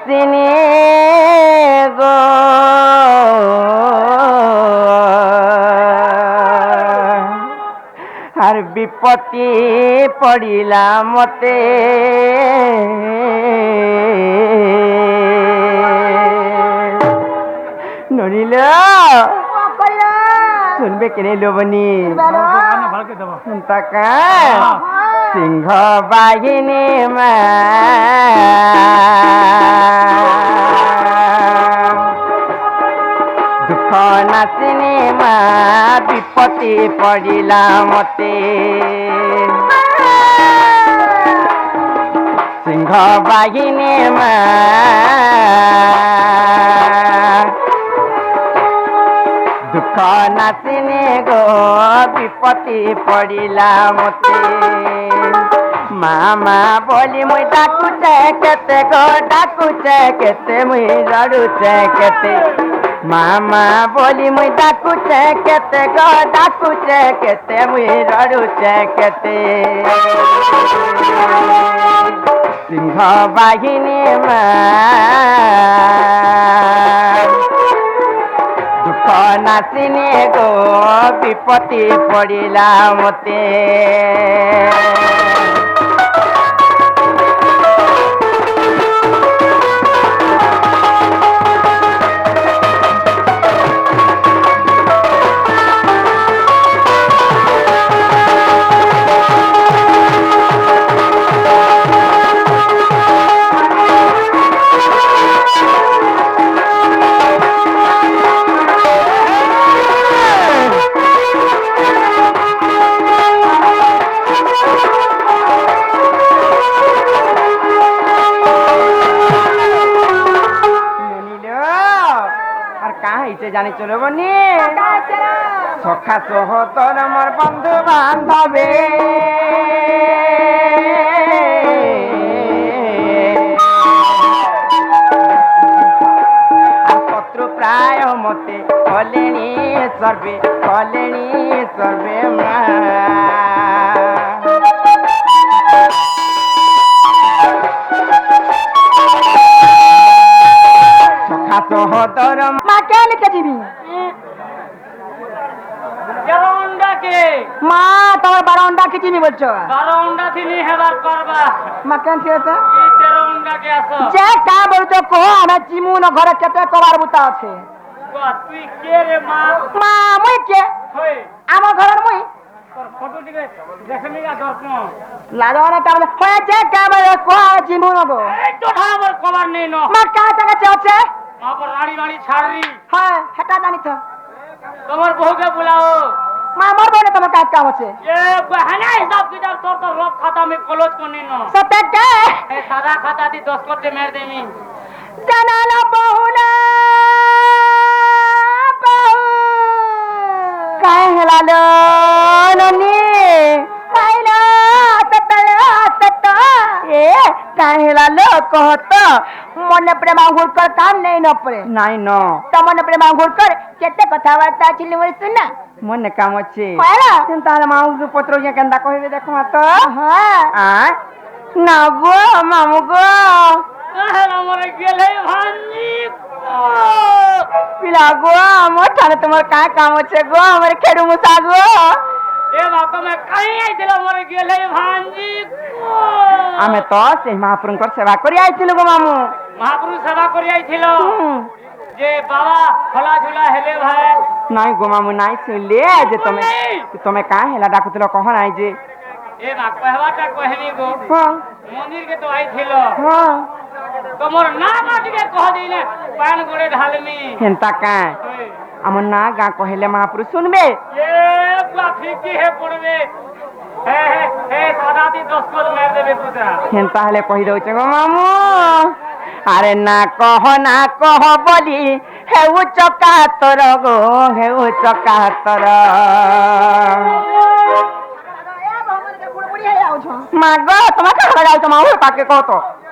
নাচিনি গো আর বিপত্তি পড়িলা মতে নড়িল শুনবে কেনে লোবনি তাকা সিংহ বাহিনী মা দুঃখ নাচিনি মা বিপত্তি পড়িলা মতে সিংহ বাহিনী মা দুঃখ নাচিনি গো বিপত্তি পড়িলা মতে মামা বলি মুই ডাকুছে কেতে গো ডাকুছে কেতে মুই রড়ুছে কেতে মামা বলি মুই ডাকুছে কেতে গো ডাকুছে কেতে মুই রড়ুছে কেতে সিংহ বাহিনী মা দুঃখ নাচিনি গো বিপত্তি পড়িলা মতে জানি চলে বনি সখা সহতর আমার বন্ধু বান্ধবে শত্রু প্রায় মতে কলেনি সর্বে মা সখা সহতর মা কেন লিখেছিবি মা তোমার 12 অন্ডা খিচিবি বলছো 12 অন্ডা থিনি হেবার করবা মা কেন ছিয়েছে এই 13 অন্ডা কে আসো যে কা বলছো কো আমি চিমুন ঘরে কেতে কবার বুতা আছে তুই কে রে মা মা মই কে হই আমার ঘরের মই তোর ফটো দিকে দেখনি গা দর্পণ লাজওয়ানা তা বলে হয় যে কা বলে কো চিমুন গো এই তো আমার কবার নেই ন মা কা টাকা চাচ্ছে মা পর রানী ছাড়রি হ্যাঁ হেটা জানি তো তোমার বউকে বুলাও মা আমার বলে তোমার কাজ কাম আছে এ বহানা হিসাব কিতাব তোর তো রব खाता में क्लोज कोनी न সতে কে ए सादा खाता दी 10 करते मार देमी জানালা বহুনা বহু কাই হেলালো ননি কাইলা তত এ কাই হেলালো কহত মনে প্রেম আঙ্গুর কর কাম নেই ন পড়ে নাই ন তো মনে প্রেম আঙ্গুর কর কেতে কথাবার্তা ছিলি বলি শুনা মনে কাম আছে কয়লা তাহলে মাউজু পত্র যে কেন্দা কইবে দেখো তো হ্যাঁ আ না গো মামু গো আহলা মরে গেলে ভাঞ্জি পিলা গো আমার তাহলে তোমার কা কাম আছে গো আমার খেড়ু মুসা গো এ বাবা মে কাই আইছিল মরে গেলে ভাঞ্জি আমি তো সেই মহাপ্রভুর সেবা করি আইছিল গো মামু মহাপ্রভু সেবা করি আইছিল যে বাবা খোলা ঝুলা হেলে ভাই নাই গো মামু নাই শুনলে যে তুমি কা হেলা ডাকুছিল কহ নাই যে এ না কহবাটা কহনি গো হ্যাঁ মন্দির কে তো আইছিল হ্যাঁ তোমার না মাটিকে কহ দিলে পান গড়ে ঢালমি হেনতা কা আমার না গা কহিলে মহাপুরুষ শুনবে এ পুরা ফিকি হে পড়বে হে হে সাদাতি 10 কল মার দেবে পুত্রা হেনতা হলে কহি দউছে গো মামু আরে না কহ বলি হেউ চকাতর গো হেউ চকাতর মা গো তোমাকে হারা যাও তো মামু পাকে কত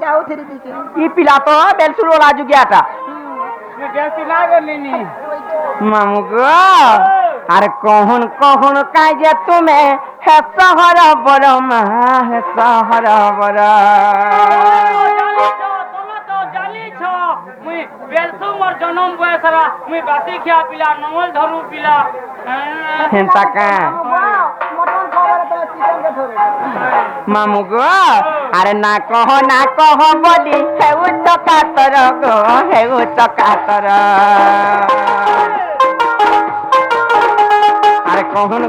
যাও থেরি দিকে ই পিলা তো বেলসুর ওলা জুগিয়াটা গেলতি না গলিনি মামু গো আরে কখন কাজে তুমি হে শহর বড় মা হে শহর বড় তুমি তো জানিছ मुई बेलसु मोर जन्म बयसरा मुई बासी खिया पिला नमल धरू पिला हेंता का मामू गो अरे ना कह बोली हेउ चकातर गो हेउ चकातर अरे कहून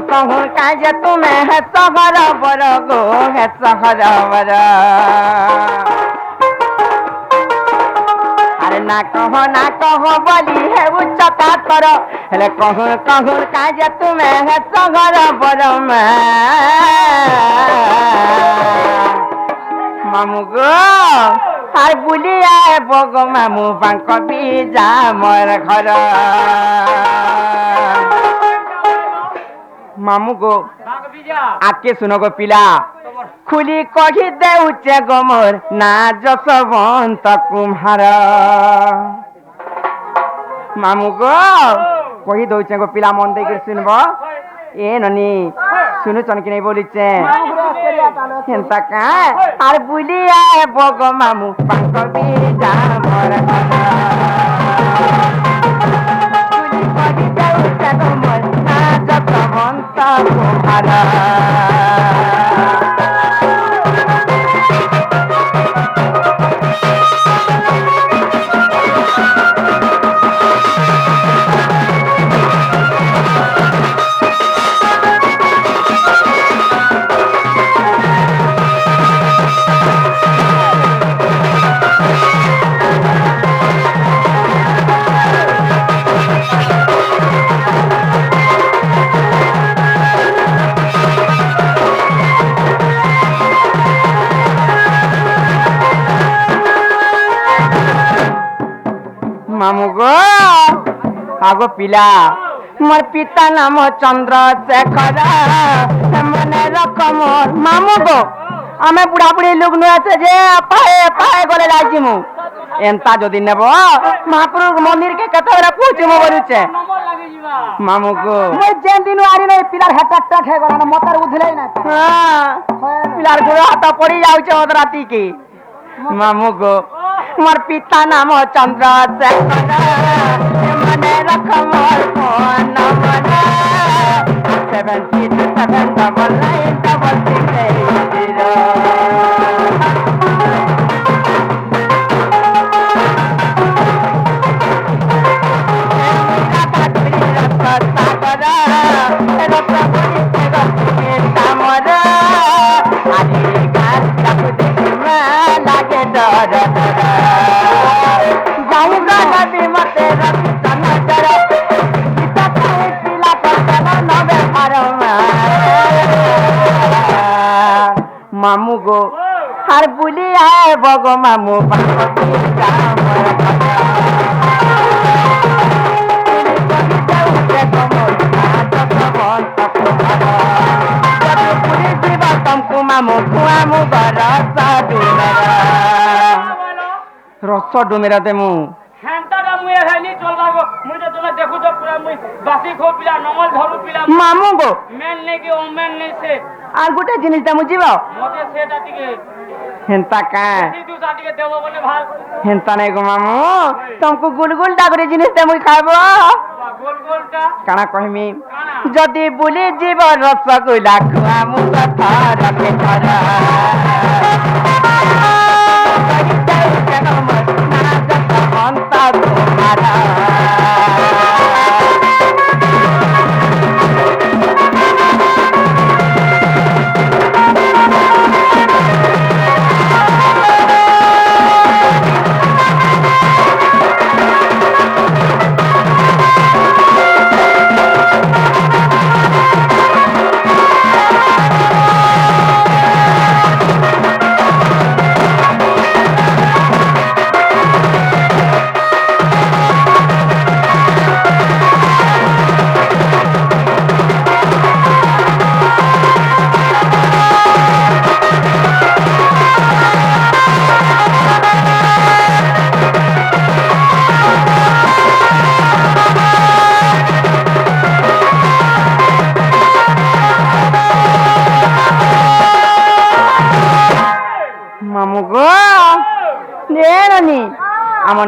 काज तुम्हें है सहर बर गो है सहर बर अरे ना कह बोली हेउ चकातर हेले कहून काज तुम्हें है सहर बर मामू गो আর বুলিয়া বগ মামু বাঙ্ক বিজা মোর ঘর মামু গো भाग बिजा আকে শুনো গো পিলা খুলি কহি দেউছে গো মোর না যশবন্ত কুম্হার মামু গো কহি দউছে গো পিলা মন দেই শুনব এ ননি শুনুছন কি নাই বলিছে চিন্তা কা আর বুলিয়া বগ মামু পাঙ্ক বিজা মোর খুলি কহি দেউছে গো মোর না যশবন্ত কুম্হার मामू गो आगो पिला मोर पिता नाम चंद्रशेखर मने रख मोर मामू गो आमे बुढ़ा बुढ़ी लोग नुआছে যে পায়ে গলে লাজিমু এন্তা যদি নেব মহাপুর মন্দির के कते बेला पहुंचमु বলুছে नंबर लागे जीवा मामू गो মই যেন দিন আরি নাই পিলার হেটা টাক হে গলা মতার উধলাই না हां पिलार गोड़ हाथ पड़ी जाउছে ওদ রাতি के मामू गो मोर पिता नाम चंद्रशेखर मने रख मोर फोन नंबर 77 मामू गो हर बुली आए बगो मामू तुमको मामू खुआमू रस डुमेरा दे मु হ্যান্টাটা মুই এখানে চলবা গো মুই তো তুমি দেখু তো পুরা মুই বাসি খো পিলা নমল ধরু পিলা मामू गो মেন নে কি ওমেন নে সে আর গোটে জিনিস দে মু জিব মতে সেটা টিকে হেন্তা কা সিধু সাটিকে দেব বলে ভাল হেন্তা নাই গো মামু तुमको गुलगुल डागरे जिनिस दे मुई खाबो গোল গোলটা কানা কহিমি কানা যদি বুলি জীব রসগোল্লা খুয়ামু কথা রকে করা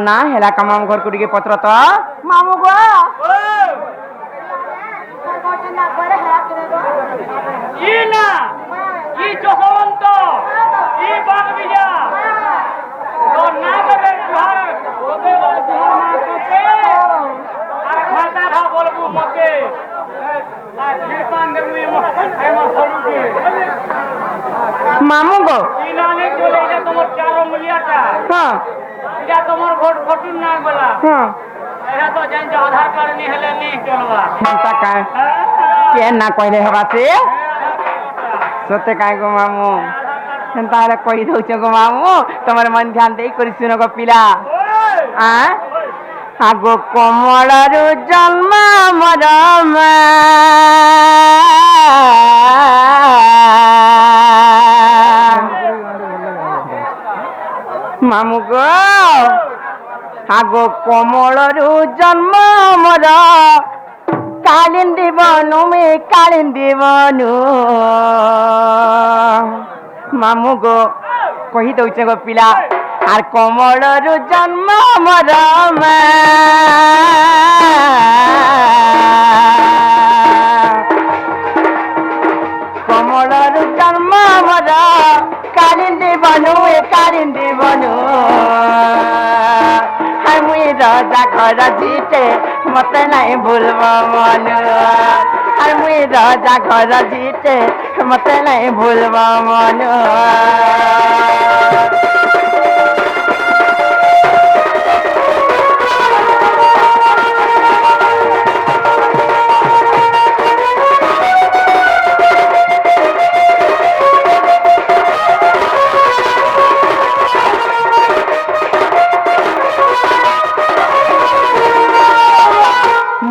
ना हेला का मामू घर को टिके पत्र तो মামু গো ই না ই যশবন্ত ই বাগবিজা তোর নাম রে জোহার ওদের জোহার মা করছে আর খাতা খা বলবো মতে আর ফিরপান দে মুই আমার সরুকে মামু গো ই না নে চলে এটা তোমার চার মূল্যটা হ্যাঁ এটা তোমার ভোট ফটুন না বলা হ্যাঁ এটা তো জানছো আধার কার্ড নি হেলে নি চলবা চিন্তা কায় কে না কইলে হবাছে সত্যি কায় গো মামু সেন্তা হলে কই দউছ গো মামু তোমার মন ধ্যান দেই করি শুনো গো পিলা আগো কমলারু জন্ম মর মা মামু গো আগো কমলরু জন্ম মর কালিন্দি বনু মে কালিন্দি বনু মামু গো কহি দউছে গো পিলা আর কমলরু জন্ম মর মা কমলরু জন্ম মর কালিন্দি বনু এ কালিন্দি বনু মুই রাজা ঘর জিতে মতে নাই ভুলব মন আর মুই রাজা ঘর জিতে মতে নাই ভুলব মন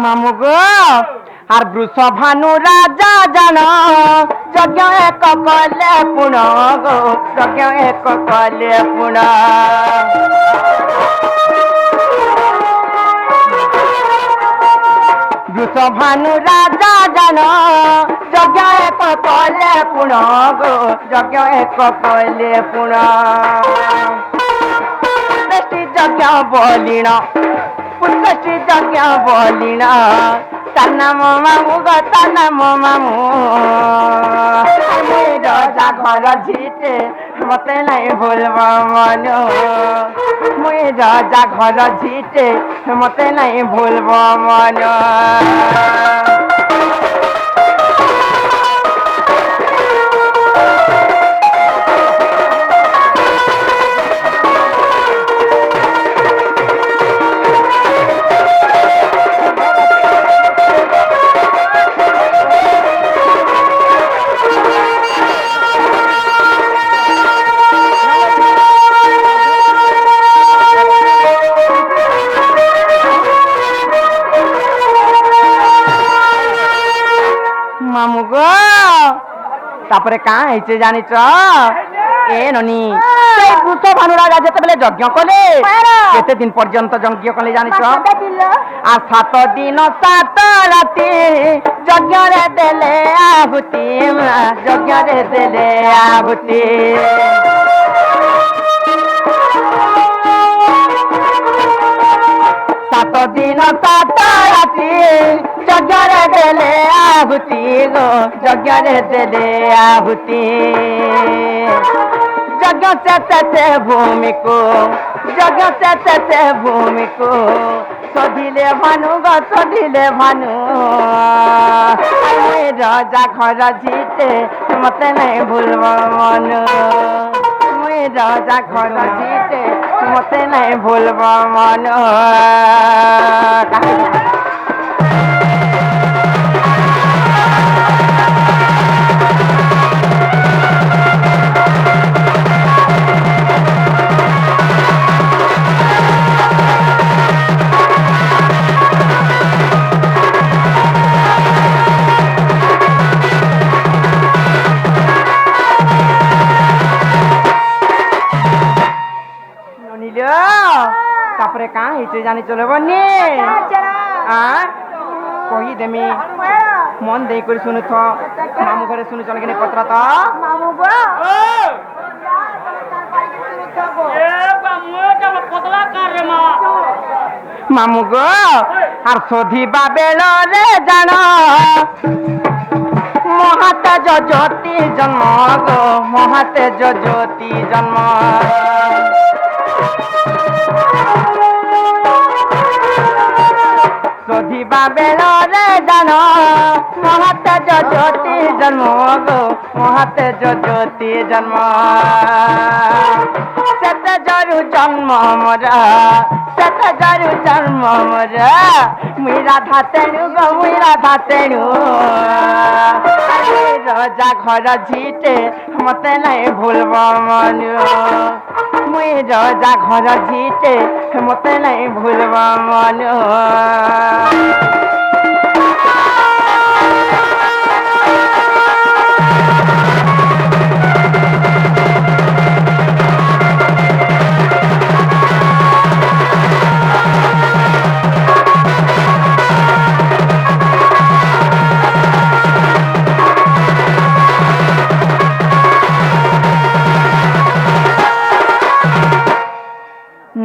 মামু গো আর বৃষভানু রাজা জান যজ্ঞ এক কলে পুণ গো যজ্ঞ এক কলে পুণ বৃষভানু রাজা জান যজ্ঞ এক কলে পুণ গো যজ্ঞ এক কলে পুণ যজ্ঞ বলিণ পুত্রশ্রী যজ্ঞ বলিণ তার নাম মামু গো তার নাম মামু মুই রাজা ঘর ঝিটে মতে নাই ভুলব মন মুই রাজা ঘর ঝিটে মতে নাই ভুলব মন মামু গো তারপরে কাঁ হয়েছে জানিছ এ ননি সেই বৃষভানু রাজা যেতেবেলে যজ্ঞ কলে কেতে দিন পর্যন্ত যজ্ঞ কলে জানিছ আর 7 দিন 7 রাতি যজ্ঞরে দেলে আহুতি যজ্ঞরে দেলে আহুতি 7 দিন 7 রাতি যজ্ঞরে দেলে আহুতি গো যজ্ঞরে দেলে আহুতি যজ্ঞ চেতে ভূমিকো যজ্ঞ চেতে ভূমিকো সধিলে ভানু গো সধিলে ভানু রাজা ঘর ঝিটে মতে নাই ভুলব মন মুই রাজা ঘর ঝিটে মতে নাই ভুলব মন তারপরে কাঁ হয়েছে জানি চলে বনি কহি দেমি মন দেই করে শুনে থ মামু ঘরে শুনে চলে কিনে পত্র তো মামু গো এ বা মুটা পতলা কার রে মা মামু গো আর শোধিবা বেলরে জান মহাতেজ জ্যোতি জন্ম গো মহাতেজ জ্যোতি জন্ম শোধিবা বেলরে জান মহাতেজ জ্যোতি জন্ম গো মহাতেজ জ্যোতি জন্ম সেতে জরু জন্ম মোরা সেতে জরু জন্ম মোরা মুই রাধা তেণু গো মুই রাধা তেণু রজা ঘর ঝিটে মতে নাই ভুলব মন মুই রজা ঘর ঝিটে মতে নাই ভুলব মন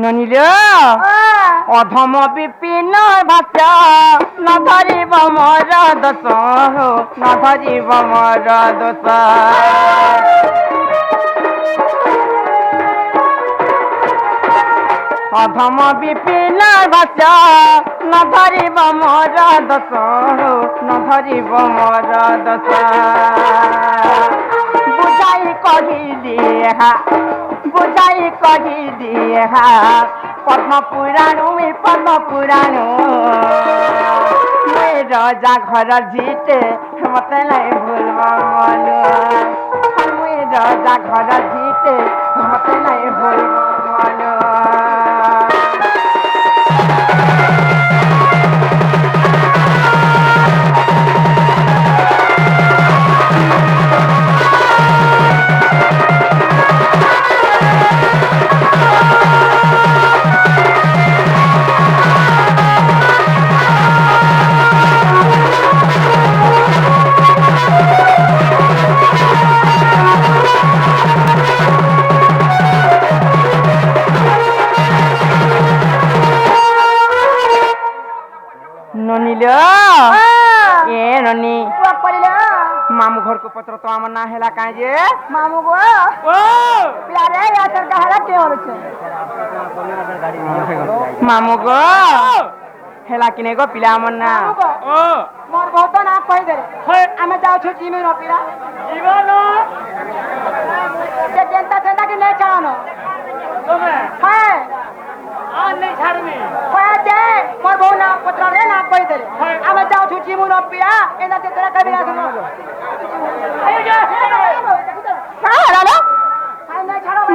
ননিল অধম বিপিন ভাষ ন ধরিব মোর দোষ ন ধরিব মোর দোষ অধম বিপিন ভাষ ন ধরিব মোর দোষ ন ধরিব মোর দোষ বুঝাই কহিলি বুঝাই কহিলি পদ্ম পুরাণু পদ্ম পুরাণু রজা ঘর ঝিটে মতে নাই ভুলব মন মুই রজা ঘর ঝিটে মতে নাই ভুলব মন मामू घर को पत्र तो आम ना हेला काहे जे मामू गो ओ प्यारे यातर कहाला के होल छे मामू गो हेला किने गो पिला मन ना ओ मोर बहुत ना कहि दे हे आमे जाउ छु जिमे न पिला जीवन जे जनता जनता के नहीं चाहनो तुम्हें है आ नहीं छाड़नी कहे जे मोर बहुत ना पत्र रे ना कहि दे आमे जाउ छु जिमे न पिला एना ते तेरा कभी ना सुनो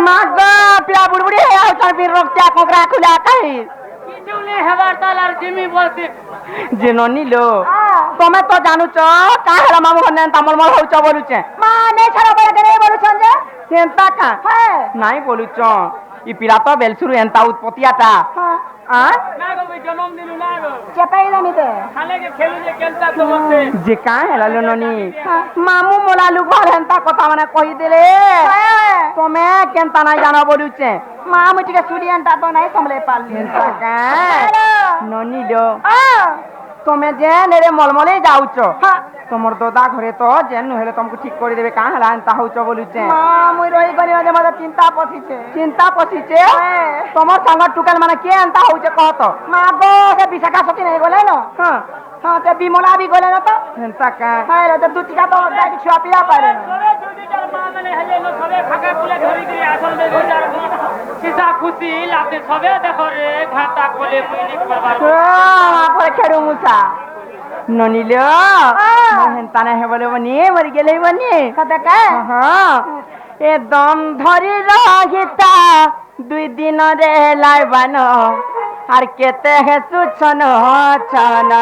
मागो पिला बुड़बुड़ी है आउ तर फिर रोकत्या कोकरा खुला कहि किचुली हेबार तालार जिमी बोलती जेनोनी लो तमे तो जानू छ का हेला मामू ने तमल मल होउ छ बोलु छ माने छरा बड़ा करे बोलु छन जे केनता का है नाही बोलु छ ई पिला तो बेलसुरु एंता उत्पत्तियाटा हां आ ना गो जन्मदिन ना गो चपाई ना ते खाले के खेलु जे केलता तो मते जे का हेला लो ननी मामू मोला लुगवार एंता कथा माने कहि देले तमे केनता नाही जानो बोलु छ मामू टिके सुडियनटा तो नहीं संभले पाली एंता का ननी दो आ तमे जे नेरे मलमले जाउ छ हां तमर दादा घरे तो जेन हेले तुमको ठीक कर देबे का हला एंता होउ छ बोलु छ मामू रही गनी ने मते चिंता पथी छे चिंता पसी छे तमर संग टुकल माने के एंता होउ छ कहत मागो से विशाखा सती नहीं बोले न हां हां ते बिमला भी गोले न तो एंता का हाय रे तो दुतिका तो दाई छुआ पिया पारे सबे जुदी चार मामले हले लो सबे फाका पुले धरी के आसल में विचार सीसा खुशी लाते सबे देखो रे घाटा कोले पुलिक परबार पर खेडु मुसा ननिलो हेंता ने हेबले बनी मर गेले बनी कते का हां ए दम धरी रहिता दुई दिन रे लाइबानो आर केते हे सुछन छना